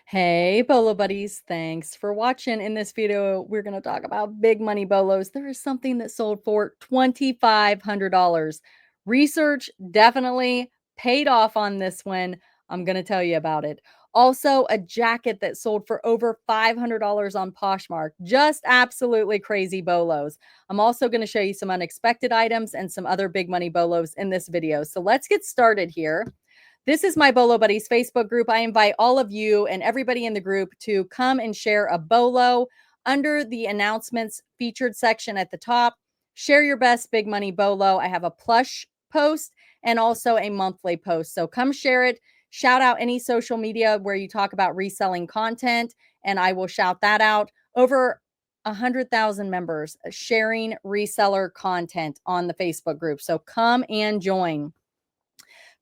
Hey, Bolo buddies. Thanks for watching. In this video, we're going to talk about big money bolos. There is something that sold for $2,500. Research definitely paid off on this one. I'm going to tell you about it. Also, a jacket that sold for over $500 on Poshmark. Just absolutely crazy bolos. I'm also going to show you some unexpected items and some other big money bolos in this video. So let's get started here. This is my Bolo Buddies Facebook group. I invite all of you and everybody in the group to come and share a bolo under the announcements featured section at the top. Share your best big money bolo. I have a plush post and also a monthly post. So come share it. Shout out any social media where you talk about reselling content, and I will shout that out. Over 100,000 members sharing reseller content on the Facebook group. So come and join.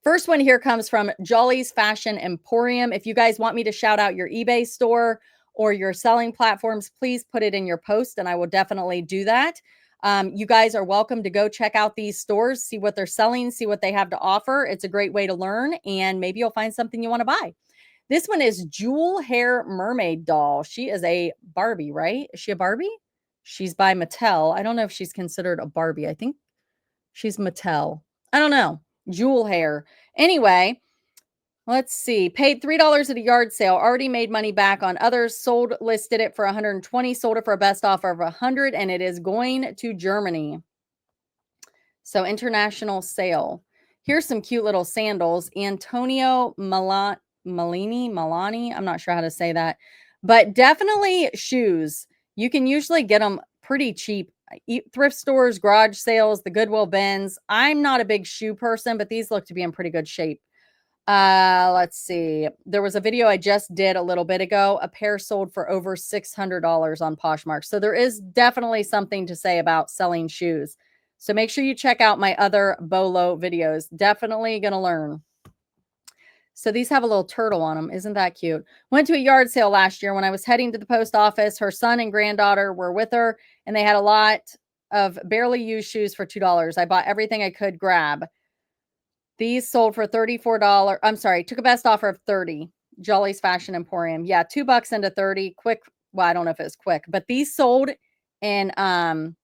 First one here comes from Jolly's Fashion Emporium. If you guys want me to shout out your eBay store or your selling platforms, please put it in your post and I will definitely do that. You guys are welcome to go check out these stores, see what they're selling, see what they have to offer. It's a great way to learn, and maybe you'll find something you want to buy. This one is Jewel Hair Mermaid Doll. She is a Barbie, right? Is she a Barbie? She's by Mattel. I don't know if she's considered a Barbie. I think she's Mattel. I don't know. Jewel hair. Anyway, let's see. Paid $3 at a yard sale. Already made money back on others. Sold, listed it for 120. Sold it for a best offer of 100, and it is going to Germany. So international sale. Here's some cute little sandals. Antonio Milani. I'm not sure how to say that, but definitely shoes. You can usually get them pretty cheap. Thrift stores, garage sales, the Goodwill bins. I'm not a big shoe person, but these look to be in pretty good shape. Let's see. There was a video I just did a little bit ago. A pair sold for over $600 on Poshmark. So there is definitely something to say about selling shoes. So make sure you check out my other bolo videos. Definitely going to learn. So these have a little turtle on them. Isn't that cute? Went to a yard sale last year when I was heading to the post office. Her son and granddaughter were with her, and they had a lot of barely used shoes for $2. I bought everything I could grab. These sold for $34. I'm sorry, took a best offer of 30. Jolly's Fashion Emporium. Yeah, $2 into 30. Quick. Well, I don't know if it's quick, but these sold in the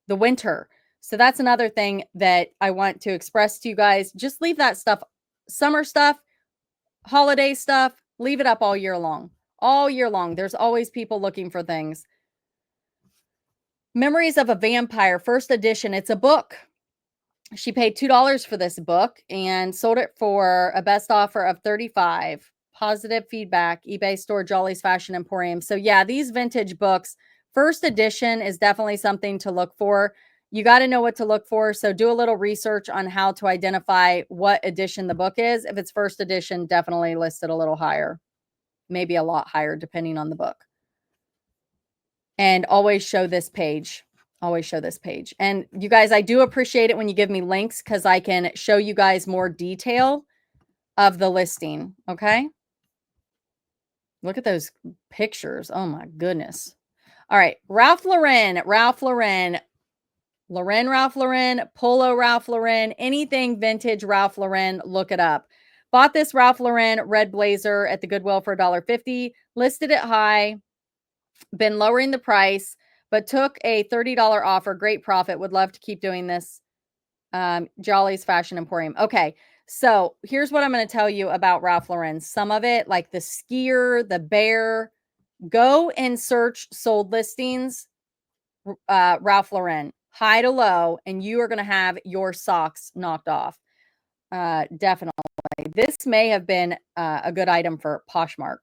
winter. So that's another thing that I want to express to you guys. Just leave that stuff, summer stuff, holiday stuff, leave it up all year long. All year long. There's always people looking for things. Memories of a Vampire, first edition. It's a book. She paid $2 for this book and sold it for a best offer of 35. Positive feedback, eBay store, Jolly's Fashion Emporium. So yeah, these vintage books, first edition is definitely something to look for. You got to know what to look for. So do a little research on how to identify what edition the book is. If it's first edition, definitely list it a little higher, maybe a lot higher depending on the book. And always show this page. Always show this page. And you guys, I do appreciate it when you give me links because I can show you guys more detail of the listing. Okay. Look at those pictures. Oh my goodness. All right. Ralph Lauren, Ralph Lauren, Polo Ralph Lauren, anything vintage Ralph Lauren, look it up. Bought this Ralph Lauren red blazer at the Goodwill for $1.50, listed it high, been lowering the price, but took a $30 offer. Great profit. Would love to keep doing this. Jolly's Fashion Emporium. Okay. So here's what I'm going to tell you about Ralph Lauren. Some of it, like the skier, the bear, go and search sold listings, Ralph Lauren, high to low, and you are going to have your socks knocked off. Definitely. This may have been a good item for Poshmark.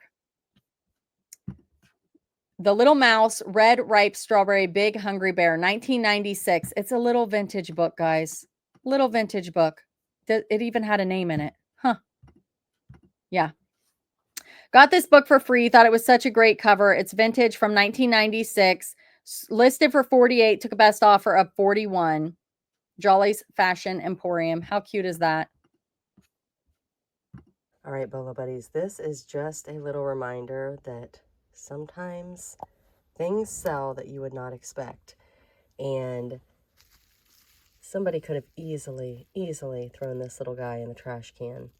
The Little Mouse, Red Ripe Strawberry, Big Hungry Bear, 1996. It's a little vintage book, guys. Little vintage book. It even had a name in it. Huh. Yeah. Got this book for free. Thought it was such a great cover. It's vintage from 1996. Listed for 48. Took a best offer of 41. Jolly's Fashion Emporium. How cute is that? All right, Bolo Buddies, this is just a little reminder that sometimes things sell that you would not expect. And somebody could have easily thrown this little guy in the trash can.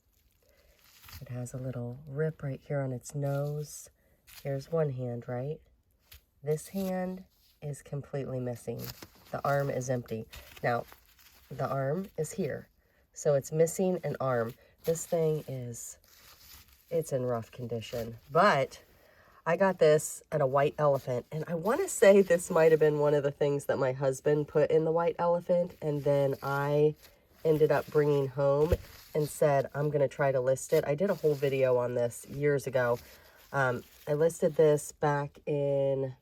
It has a little rip right here on its nose. Here's one hand, right? This hand is completely missing. The arm is empty. Now, the arm is here. So it's missing an arm. This thing it's in rough condition. But I got this at a white elephant, and I want to say this might have been one of the things that my husband put in the white elephant, and then I ended up bringing home and said, I'm going to try to list it. I did a whole video on this years ago. I listed this back in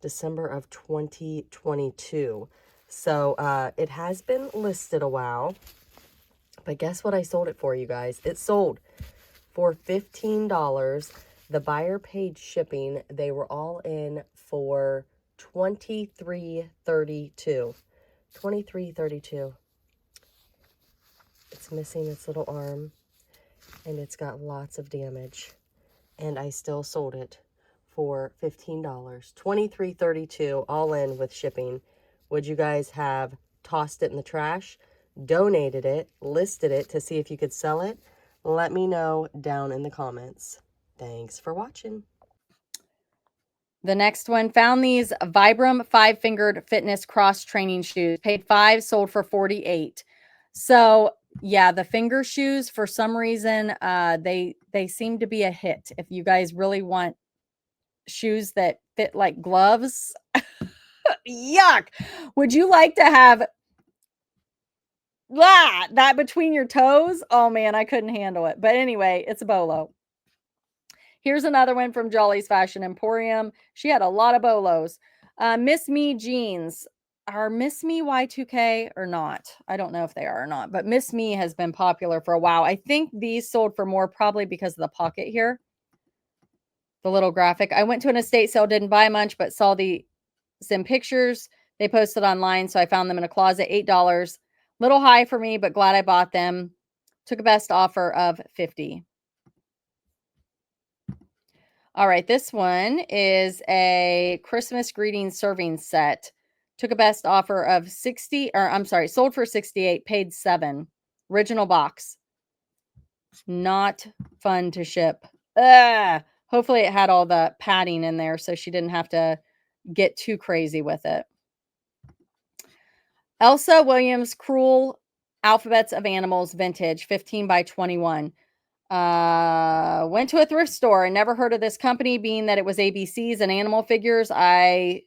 December of 2022. So it has been listed a while, but guess what I sold it for, you guys? It sold for $15. The buyer paid shipping. They were all in for $23.32. $23.32. It's missing its little arm, and it's got lots of damage. And I still sold it for $15. $23.32 all in with shipping. Would you guys have tossed it in the trash, donated it, listed it to see if you could sell it? Let me know down in the comments. Thanks for watching. The next one, found these Vibram 5-fingered fitness cross training shoes. Paid $5, sold for $48. So yeah, the finger shoes, for some reason, they seem to be a hit. If you guys really want shoes that fit like gloves, yuck. Would you like to have that between your toes? Oh man, I couldn't handle it. But anyway, it's a BOLO. Here's another one from Jolly's Fashion Emporium. She had a lot of BOLOs. Miss Me jeans. Are Miss Me Y2K or not? I don't know if they are or not, but Miss Me has been popular for a while. I think these sold for more probably because of the pocket here. The little graphic. I went to an estate sale, didn't buy much, but saw some pictures they posted online, so I found them in a closet, $8. Little high for me, but glad I bought them. Took a best offer of $50. All right, this one is a Christmas greeting serving set. Took a best offer of 60, or I'm sorry, sold for 68, paid $7. Original box. Not fun to ship. Ugh. Hopefully it had all the padding in there so she didn't have to get too crazy with it. Elsa Williams Cruel Alphabets of Animals Vintage, 15 by 21. Went to a thrift store and never heard of this company, being that it was ABCs and animal figures. I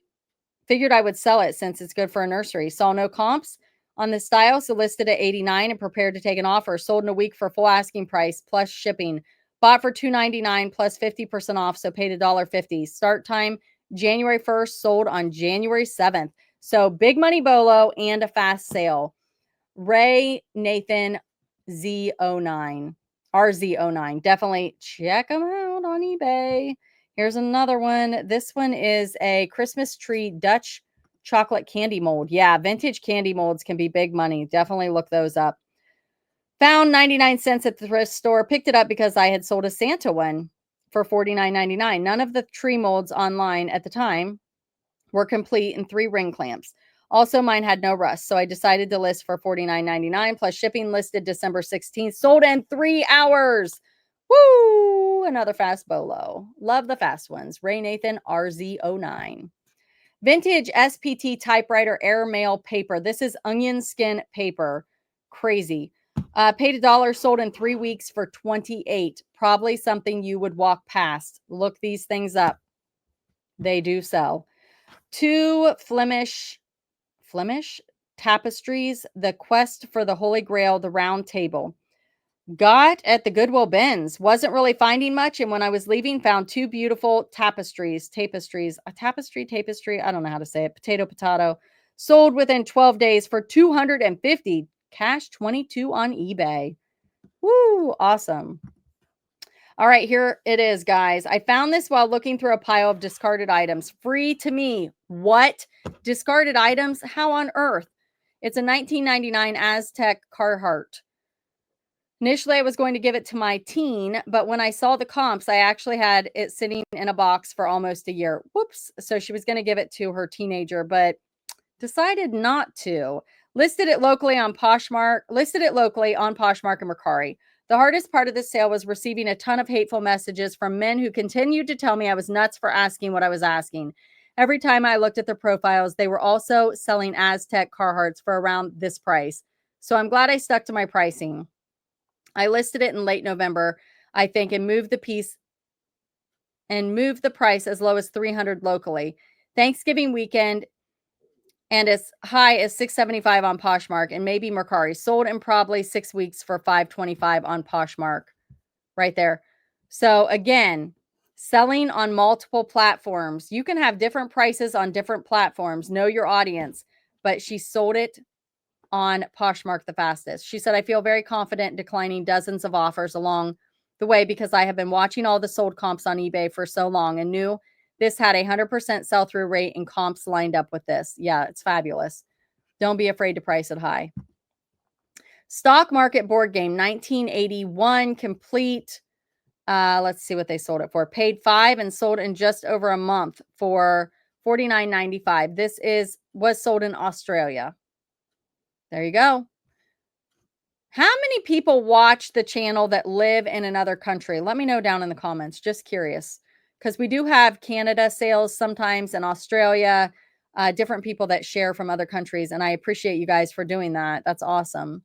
figured I would sell it since it's good for a nursery. Saw no comps on this style, so listed at 89 and prepared to take an offer. Sold in a week for full asking price plus shipping. Bought for $2.99 plus 50% off, so paid $1.50. Start time January 1st, sold on January 7th. So big money BOLO and a fast sale. Ray Nathan Z09. RZ09. Definitely check them out on eBay. Here's another one. This one is a Christmas tree Dutch chocolate candy mold. Yeah, vintage candy molds can be big money. Definitely look those up. Found 99 cents at the thrift store. Picked it up because I had sold a Santa one for $49.99. None of the tree molds online at the time were complete and 3 ring clamps. Also, mine had no rust, so I decided to list for $49.99 plus shipping. Listed December 16th. Sold in 3 hours. Woo! Another fast BOLO. Love the fast ones. Ray Nathan RZ09. Vintage SPT typewriter airmail paper. This is onion skin paper. Crazy. Paid $1. Sold in 3 weeks for $28. Probably something you would walk past. Look these things up. They do sell. 2 Flemish tapestries, the quest for the Holy Grail, the round table. Got at the Goodwill bins. Wasn't really finding much, and when I was leaving, found 2 beautiful tapestries. A tapestry, I don't know how to say it. Potato. Sold within 12 days for $250. Cash $22 on eBay. Woo, awesome. All right, here it is, guys. I found this while looking through a pile of discarded items. Free to me. What? Discarded items? How on earth? It's a 1999 Aztec Carhartt. Initially, I was going to give it to my teen, but when I saw the comps, I actually had it sitting in a box for almost a year. Whoops. So she was going to give it to her teenager, but decided not to. Listed it locally on Poshmark and Mercari. The hardest part of this sale was receiving a ton of hateful messages from men who continued to tell me I was nuts for asking what I was asking. Every time I looked at their profiles, they were also selling Aztec Carhartts for around this price. So I'm glad I stuck to my pricing. I listed it in late November, I think, and moved the price as low as 300 locally. Thanksgiving weekend and as high as 675 on Poshmark and maybe Mercari. Sold in probably 6 weeks for 525 on Poshmark. Right there. So again, selling on multiple platforms. You can have different prices on different platforms. Know your audience. But she sold it on Poshmark the fastest. She said, I feel very confident declining dozens of offers along the way because I have been watching all the sold comps on eBay for so long and knew this had a 100% sell-through rate and comps lined up with this. Yeah, it's fabulous. Don't be afraid to price it high. Stock market board game, 1981, complete. Let's see what they sold it for. Paid $5 and sold in just over a month for $49.95. This was sold in Australia. There you go. How many people watch the channel that live in another country? Let me know down in the comments. Just curious. Because we do have Canada sales sometimes and Australia, different people that share from other countries. And I appreciate you guys for doing that. That's awesome.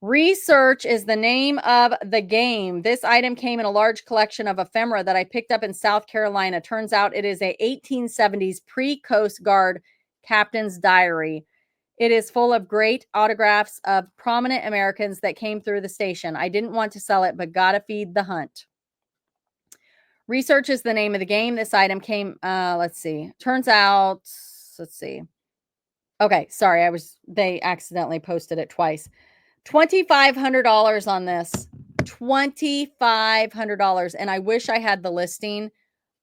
Research is the name of the game. This item came in a large collection of ephemera that I picked up in South Carolina. Turns out it is a 1870s pre-Coast Guard captain's diary. It is full of great autographs of prominent Americans that came through the station. I didn't want to sell it, but gotta feed the hunt. Research is the name of the game. This item came, let's see. Turns out, let's see. Okay, sorry, they accidentally posted it twice. $2,500 on this. $2,500. And I wish I had the listing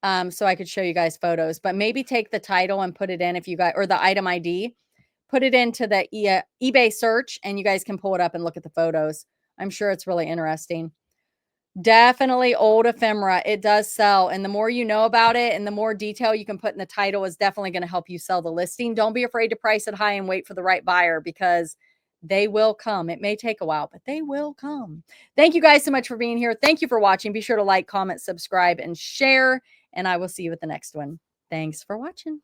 so I could show you guys photos, but maybe take the title and put it in if you guys, or the item ID, put it into the eBay search and you guys can pull it up and look at the photos. I'm sure it's really interesting. Definitely old ephemera. It does sell. And the more you know about it and the more detail you can put in the title is definitely going to help you sell the listing. Don't be afraid to price it high and wait for the right buyer because they will come. It may take a while, but they will come. Thank you guys so much for being here. Thank you for watching. Be sure to like, comment, subscribe, and share. And I will see you at the next one. Thanks for watching.